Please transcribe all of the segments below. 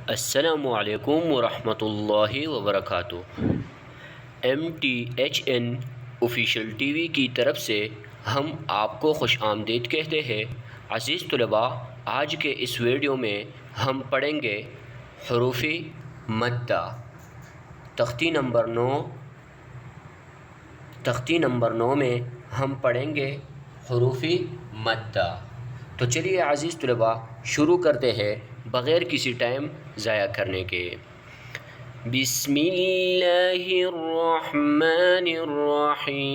السلام علیکم ورحمۃ اللہ وبرکاتہ۔ MTHN آفیشیل ٹی وی کی طرف سے ہم آپ کو خوش آمدید کہتے ہیں۔ عزیز طلباء، آج کے اس ویڈیو میں ہم پڑھیں گے حروف مدہ۔ تختی نمبر 9 میں ہم پڑھیں گے حروف مدہ۔ تو چلیے عزیز طلباء شروع کرتے ہیں بغیر کسی ٹائم ضائع کرنے کے۔ بسم اللہ الرحمن الرحیم۔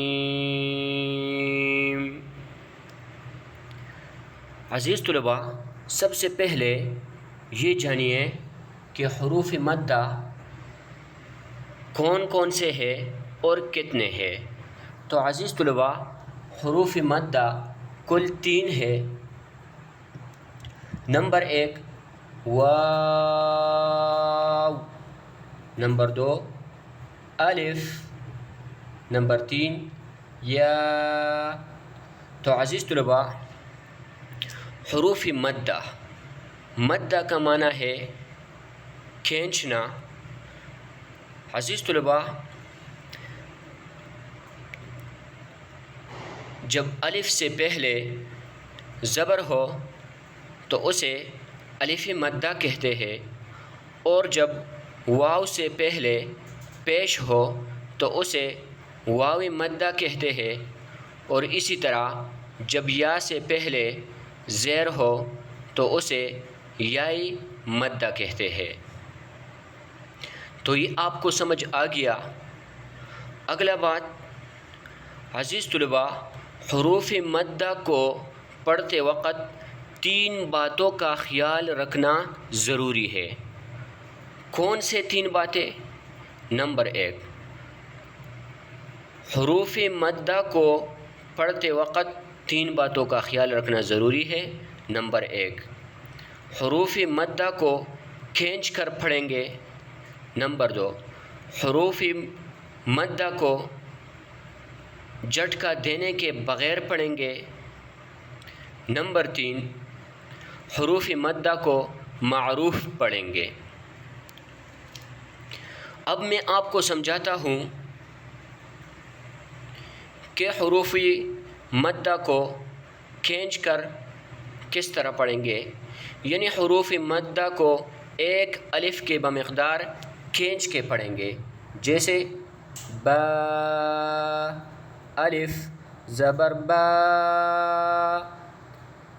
عزیز طلباء، سب سے پہلے یہ جانیے کہ حروف مدہ کون کون سے ہیں اور کتنے ہیں۔ تو عزیز طلباء، حروف مدہ کل 3 ہے۔ نمبر 1 واو، نمبر 2 الف، نمبر 3 یا۔ تو عزیز طلباء، حروف مدہ کا معنی ہے کھینچنا۔ عزیز طلباء، جب الف سے پہلے زبر ہو تو اسے الف مدہ کہتے ہیں، اور جب واو سے پہلے پیش ہو تو اسے واو مدہ کہتے ہیں، اور اسی طرح جب یا سے پہلے زیر ہو تو اسے یائی مدہ کہتے ہیں۔ تو یہ آپ کو سمجھ آ گیا۔ اگلا بات، عزیز طلباء، حروف مدہ کو پڑھتے وقت 3 باتوں کا خیال رکھنا ضروری ہے۔ کون سے 3 باتیں؟ نمبر 1، حروف مدہ کو پڑھتے وقت 3 باتوں کا خیال رکھنا ضروری ہے۔ نمبر 1، حروف مدہ کو کھینچ کر پڑھیں گے۔ نمبر 2، حروف مدہ کو جھٹکا دینے کے بغیر پڑھیں گے۔ نمبر 3، حروف مدہ کو معروف پڑھیں گے۔ اب میں آپ کو سمجھاتا ہوں کہ حروف مدہ کو کھینچ کر کس طرح پڑھیں گے۔ یعنی حروف مدہ کو ایک الف کے بمقدار کھینچ کے پڑھیں گے، جیسے با، الف زبر با،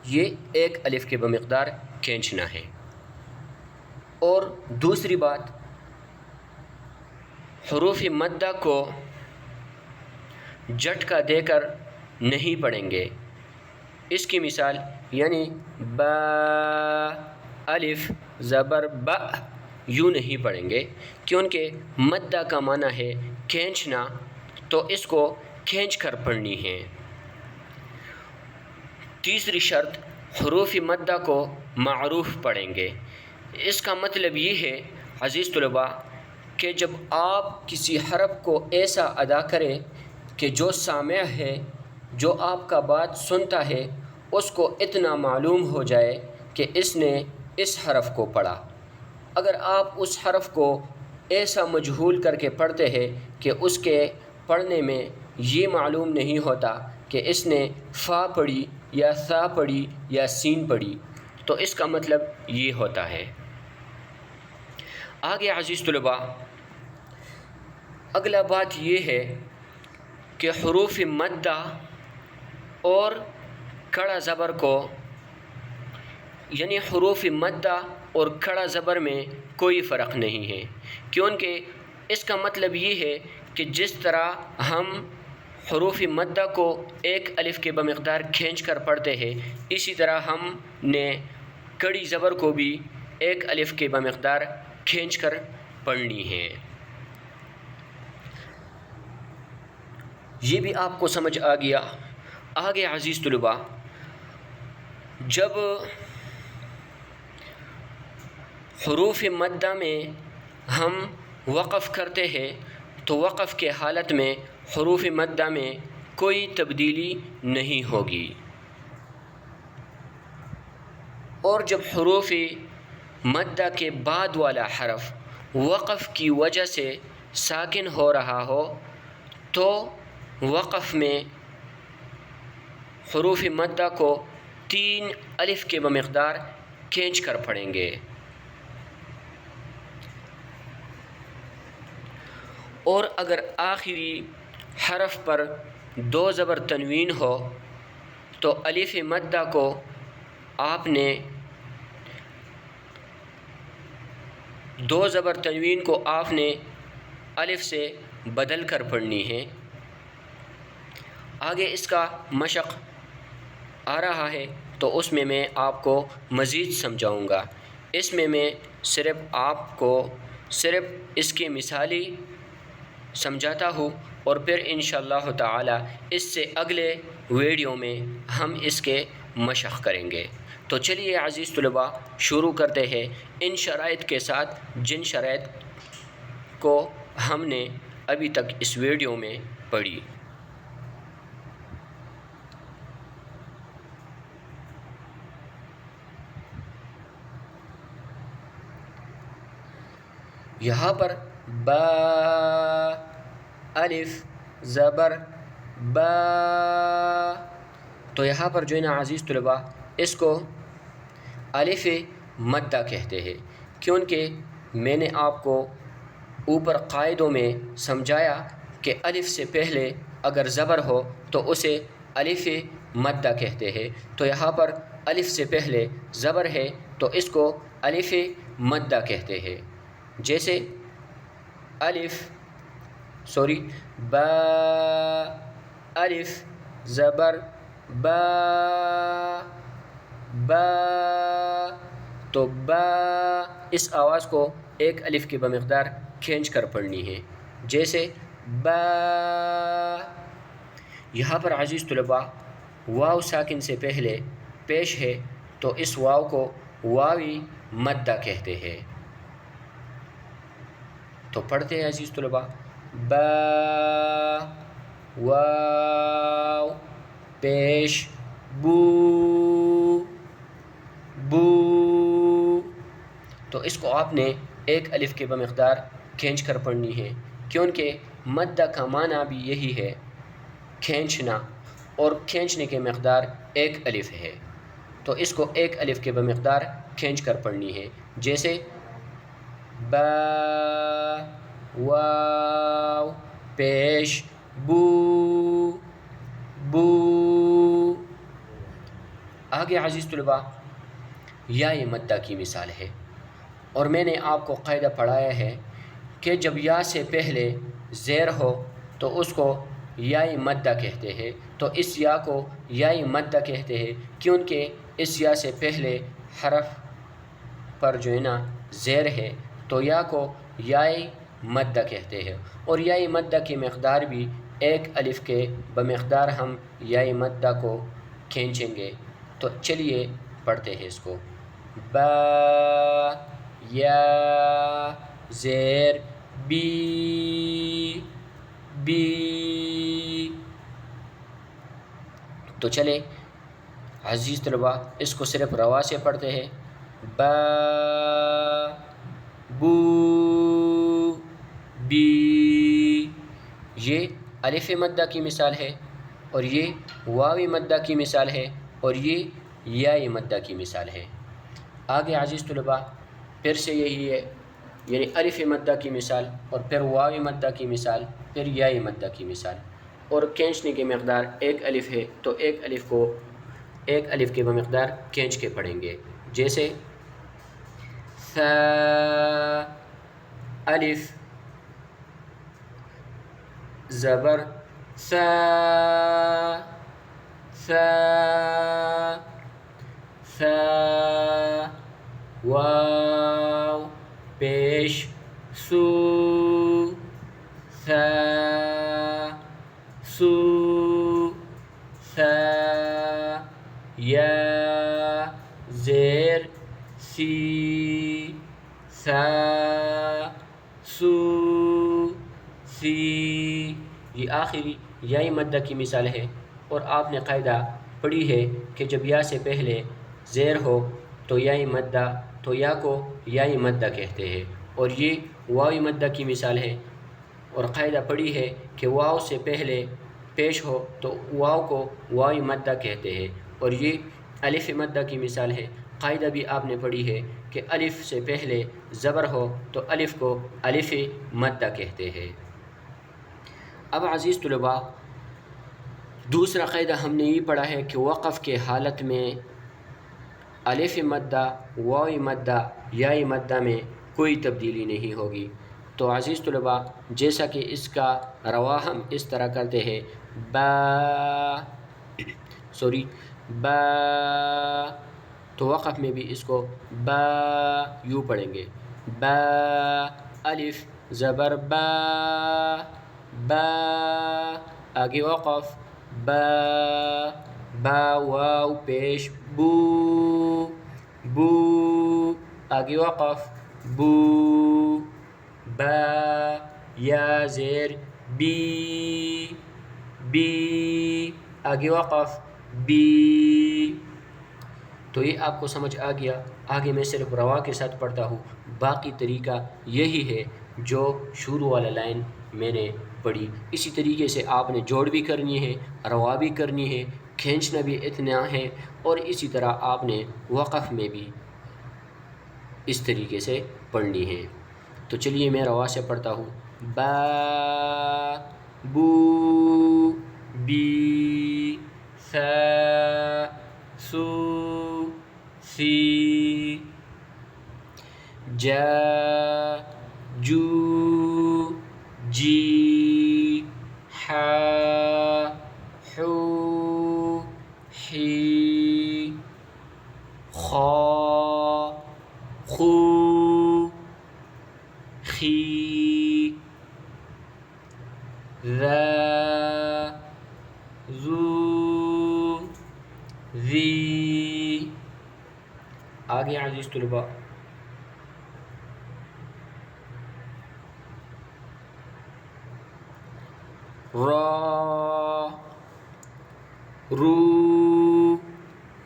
یہ ایک الف کے بمقدار کھینچنا ہے۔ اور دوسری بات، حروف مدہ کو جھٹکا دے کر نہیں پڑھیں گے۔ اس کی مثال یعنی با، الف زبر با، یوں نہیں پڑھیں گے، کیونکہ مدہ کا معنی ہے کھینچنا، تو اس کو کھینچ کر پڑھنی ہے۔ تیسری شرط، حروف مدہ کو معروف پڑھیں گے۔ اس کا مطلب یہ ہے عزیز طلباء کہ جب آپ کسی حرف کو ایسا ادا کریں کہ جو سامع ہے، جو آپ کا بات سنتا ہے، اس کو اتنا معلوم ہو جائے کہ اس نے اس حرف کو پڑھا۔ اگر آپ اس حرف کو ایسا مجہول کر کے پڑھتے ہیں کہ اس کے پڑھنے میں یہ معلوم نہیں ہوتا کہ اس نے فا پڑھی یا ثا پڑھی یا سین پڑھی، تو اس کا مطلب یہ ہوتا ہے۔ آگے عزیز طلباء، اگلا بات یہ ہے کہ حروف مدہ اور کھڑا زبر کو، یعنی حروف مدہ اور کھڑا زبر میں کوئی فرق نہیں ہے، کیونکہ اس کا مطلب یہ ہے کہ جس طرح ہم حروف مدہ کو ایک الف کے بمقدار کھینچ کر پڑھتے ہیں، اسی طرح ہم نے کڑی زبر کو بھی ایک الف کے بمقدار کھینچ کر پڑھنی ہے۔ یہ بھی آپ کو سمجھ آ گیا۔ آگے عزیز طلباء، جب حروف مدہ میں ہم وقف کرتے ہیں تو وقف کے حالت میں حروف مدہ میں کوئی تبدیلی نہیں ہوگی، اور جب حروف مدہ کے بعد والا حرف وقف کی وجہ سے ساکن ہو رہا ہو تو وقف میں حروف مدہ کو 3 الف کے بمقدار کھینچ کر پڑھیں گے، اور اگر آخری حرف پر 2 زبر تنوین ہو تو الف مدہ کو آپ نے 2 زبر تنوین کو آپ نے الف سے بدل کر پڑھنی ہے۔ آگے اس کا مشق آ رہا ہے تو اس میں آپ کو مزید سمجھاؤں گا۔ اس میں صرف آپ کو صرف اس کی مثالی سمجھاتا ہوں، اور پھر انشاءاللہ تعالی اس سے اگلے ویڈیو میں ہم اس کے مشق کریں گے۔ تو چلیے عزیز طلباء شروع کرتے ہیں ان شرائط کے ساتھ جن شرائط کو ہم نے ابھی تک اس ویڈیو میں پڑھی۔ یہاں پر با الف زبر با، تو یہاں پر جو ہے نا عزیز طلباء اس کو الف مدہ کہتے ہیں، کیونکہ میں نے آپ کو اوپر قاعدوں میں سمجھایا کہ الف سے پہلے اگر زبر ہو تو اسے الف مدہ کہتے ہیں، تو یہاں پر الف سے پہلے زبر ہے تو اس کو الف مدہ کہتے ہیں۔ جیسے با الف زبر با با، تو با اس آواز کو ایک الف کی بمقدار کھینچ کر پڑھنی ہے، جیسے با۔ یہاں پر عزیز طلباء واو ساکن سے پہلے پیش ہے تو اس واو کو واوی مدہ کہتے ہیں۔ تو پڑھتے ہیں عزیز طلباء، با واو پیش بو بو، تو اس کو آپ نے ایک الف کے بمقدار کھینچ کر پڑھنی ہے، کیونکہ مدہ کا معنی بھی یہی ہے کھینچنا، اور کھینچنے کے مقدار ایک الف ہے، تو اس کو ایک الف کے بمقدار کھینچ کر پڑھنی ہے، جیسے با واو پیش بو بو۔ آگے عزیز طلباء یا مدہ کی مثال ہے، اور میں نے آپ کو قاعدہ پڑھایا ہے کہ جب یا سے پہلے زیر ہو تو اس کو یا مدہ کہتے ہیں، تو اس یا کو یا مدہ کہتے ہیں کیونکہ اس یا سے پہلے حرف پر جو ہے نا زیر ہے، تو یا کو یا مدہ کہتے ہیں، اور یا مدہ کی مقدار بھی ایک الف کے بمقدار ہم یا مدہ کو کھینچیں گے۔ تو چلیے پڑھتے ہیں اس کو، با یا زیر بی بی۔ تو چلے عزیز طلباء اس کو صرف روا سے پڑھتے ہیں، با بو بی۔ یہ الف مدہ کی مثال ہے، اور یہ واو مدہ کی مثال ہے، اور یہ یا مدہ کی مثال ہے۔ آگے عزیز طلباء پھر سے یہی ہے، یعنی الف مدہ کی مثال، اور پھر واو مدہ کی مثال، پھر یا مدہ کی مثال، اور کھینچنے کی مقدار ایک الف ہے تو ایک الف کو ایک الف کے بمقدار کھینچ کے پڑھیں گے، جیسے ثا الف زبر ثا ثا ثا، واو پیش سو ثا سو ثا، یا زیر سی ثا سو سی۔ یہ آخری یا مدہ کی مثال ہے، اور آپ نے قاعدہ پڑھی ہے کہ جب یا سے پہلے زیر ہو تو یا مدہ تو یا کو یائی مدہ کہتے ہیں، اور یہ واوی مدہ کی مثال ہے، اور قاعدہ پڑھی ہے کہ واو سے پہلے پیش ہو تو واو کو واوی مدہ کہتے ہیں، اور یہ الف مدہ کی مثال ہے۔ قاعدہ بھی آپ نے پڑھی ہے کہ الف سے پہلے زبر ہو تو الف کو الف مدہ کہتے ہیں۔ اب عزیز طلباء، دوسرا قاعدہ ہم نے یہ پڑھا ہے کہ وقف کے حالت میں الف مدہ، واو مدہ، یائی مدہ میں کوئی تبدیلی نہیں ہوگی۔ تو عزیز طلباء، جیسا کہ اس کا روا ہم اس طرح کرتے ہیں، با، تو وقف میں بھی اس کو با یوں پڑھیں گے، با، الف زبر با، با، آگے وقف با، با واو پیش بو، بو، آگے وقف بو، با، یا زیر بی، بی، آگے وقف بی۔ تو یہ آپ کو سمجھ آ گیا۔ آگے میں صرف روا کے ساتھ پڑھتا ہوں، باقی طریقہ یہی ہے جو شروع والا لائن میں نے پڑھی۔ اسی طریقے سے آپ نے جوڑ بھی کرنی ہے، روا بھی کرنی ہے، کھینچنا بھی اتنا ہے، اور اسی طرح آپ نے وقف میں بھی اس طریقے سے پڑھنی ہے۔ تو چلیے میں روا سے پڑھتا ہوں، با، بو، بی، سا، سو، سی، جا، جو، جی، حا، حو، حی، خا، خو، خی، ذا، ذو، ذی۔ آگے عزیز طلباء، را، رو،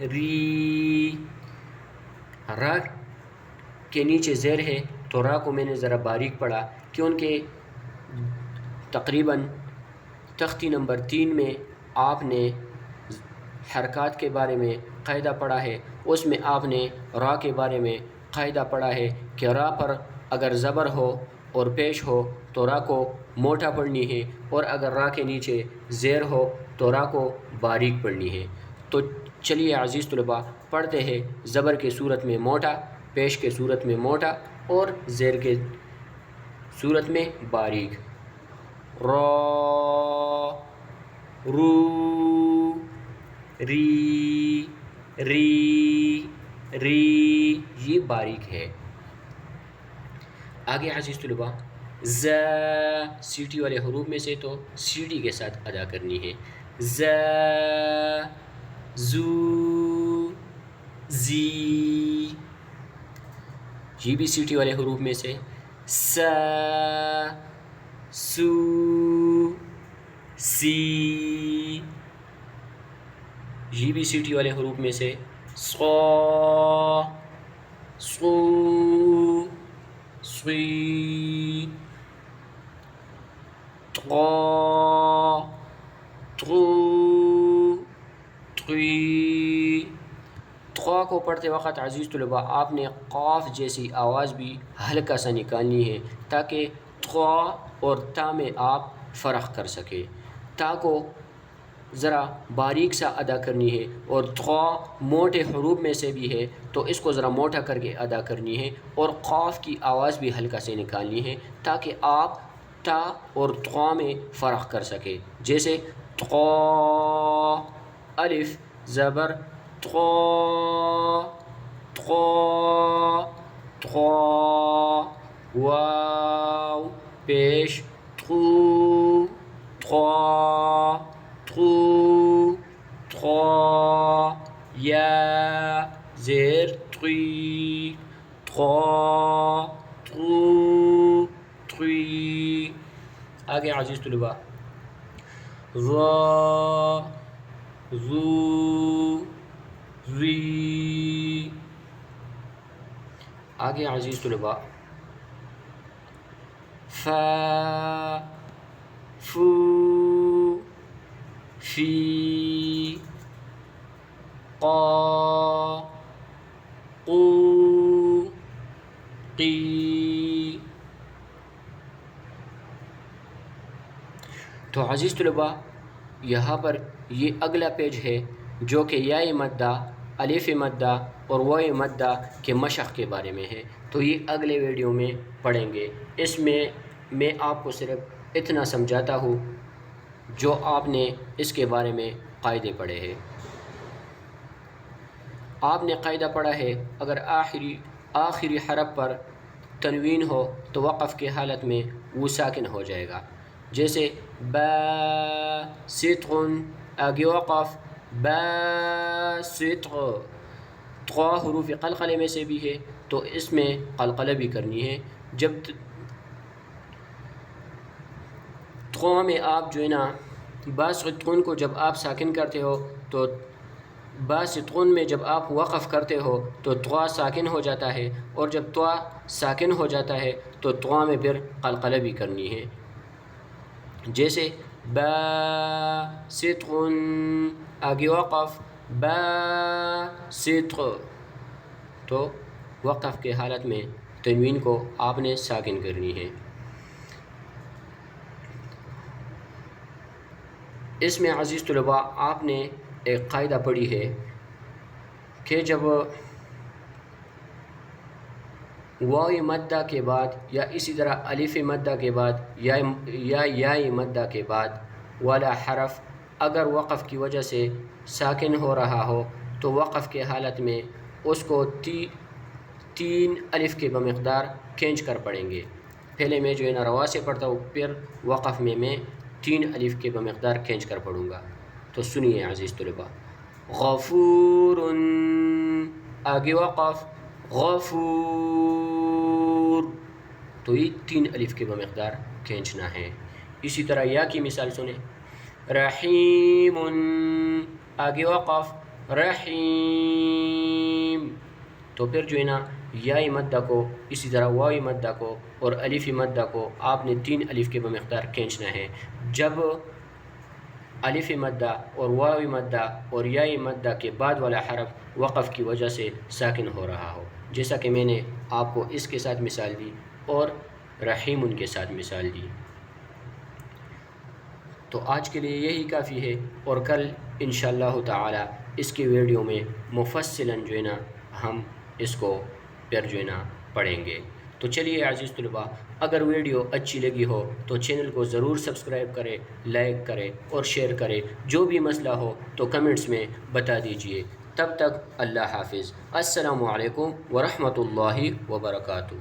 ری۔ را کے نیچے زیر ہے تو را کو میں نے ذرا باریک پڑھا، کیونکہ تقریباً تختی نمبر 3 میں آپ نے حرکات کے بارے میں قاعدہ پڑھا ہے، اس میں آپ نے را کے بارے میں قاعدہ پڑھا ہے کہ را پر اگر زبر ہو اور پیش ہو تو را کو موٹا پڑھنی ہے، اور اگر را کے نیچے زیر ہو تو را کو باریک پڑھنی ہے۔ تو چلیے عزیز طلباء، پڑھتے ہیں زبر کے صورت میں موٹا، پیش کے صورت میں موٹا، اور زیر کے صورت میں باریک۔ را، رو، ری، ری، ری، یہ باریک ہے۔ آگے عزیز طلباء، ز، سیٹی والے حروف میں سے تو سیٹی کے ساتھ ادا کرنی ہے، ز، زو، زی، یہ بھی سیٹی والے حروف میں سے، س، سو، سی، یہ بھی سیٹی والے حروف میں سے، صا، صو، صی، طا، طو، طی۔ طا کو پڑھتے وقت عزیز طلباء آپ نے قاف جیسی آواز بھی ہلکا سا نکالنی ہے، تاکہ طا اور تا میں آپ فرق کر سکیں۔ تا کو ذرا باریک سا ادا کرنی ہے، اور طا موٹے حروف میں سے بھی ہے تو اس کو ذرا موٹا کر کے ادا کرنی ہے، اور قاف کی آواز بھی ہلکا سے نکالنی ہے تاکہ آپ تا اور طا میں فرق کر سکیں۔ جیسے طا، الف زبر طا، طا، طا، واو پیش طو، طا، طو، طا، یا زیر طی، طا، طو، طی۔ آگے عزیز طلباء، را، ذو، ذی۔ آگے عزیز طلباء فا، فو، فی، قا، قو، قی۔ تو عزیز طلباء یہاں پر یہ اگلا پیج ہے جو کہ یاء مدہ، الف مدہ اور واو مدہ کے مشق کے بارے میں ہے، تو یہ اگلے ویڈیو میں پڑھیں گے۔ اس میں آپ کو صرف اتنا سمجھاتا ہوں جو آپ نے اس کے بارے میں قاعدے پڑھے ہیں۔ آپ نے قاعدہ پڑھا ہے اگر آخری حرف پر تنوین ہو تو وقف کی حالت میں وہ ساکن ہو جائے گا، جیسے باسطع، آگے وقف باسطع۔ طا حروف قلقلے میں سے بھی ہے تو اس میں قلقلہ بھی کرنی ہے۔ جب طا میں آپ جو ہے نا باسطعون کو جب آپ ساکن کرتے ہو تو باسطعون میں جب آپ وقف کرتے ہو تو طا ساکن ہو جاتا ہے، اور جب طا ساکن ہو جاتا ہے تو طا میں پھر قلقلہ بھی کرنی ہے، جیسے باسطع، آگے وقف باسطع، تو وقف کے حالت میں تنوین کو آپ نے ساکن کرنی ہے۔ اس میں عزیز طلباء آپ نے ایک قاعدہ پڑھی ہے کہ جب واو مدہ کے بعد یا اسی طرح الف مدہ کے بعد یا یاء مدہ کے بعد والا حرف اگر وقف کی وجہ سے ساکن ہو رہا ہو تو وقف کے حالت میں اس کو تین الف کے بمقدار کھینچ کر پڑھیں گے۔ پہلے میں جو ہے نا روا سے پڑھتا ہوں، پھر وقف میں 3 الف کے بمقدار کھینچ کر پڑھوں گا۔ تو سنیے عزیز طلباء، غفور، آگے وقف غفور، تو یہ 3 الف کے بمقدار کھینچنا ہے۔ اسی طرح یا کی مثال سنیں، رحیم، آگے وقف رحیم، تو پھر جو ہے نا یاء مدہ کو اسی طرح واو مدہ کو اور الف مدہ کو آپ نے 3 الف کے بمقدار کھینچنا ہے جب الف مدہ اور واو مدہ اور یاء مدہ کے بعد والا حرف وقف کی وجہ سے ساکن ہو رہا ہو، جیسا کہ میں نے آپ کو اس کے ساتھ مثال دی اور رحیم ان کے ساتھ مثال دی۔ تو آج کے لیے یہی کافی ہے، اور کل انشاءاللہ تعالی اس کی ویڈیو میں مفصلاً جو ہے نا ہم اس کو پھر جو ہے نا پڑھیں گے۔ تو چلیے عزیز طلباء، اگر ویڈیو اچھی لگی ہو تو چینل کو ضرور سبسکرائب کریں، لائک کریں اور شیئر کریں۔ جو بھی مسئلہ ہو تو کمنٹس میں بتا دیجئے۔ تب تک اللہ حافظ، السلام علیکم ورحمۃ اللہ وبرکاتہ۔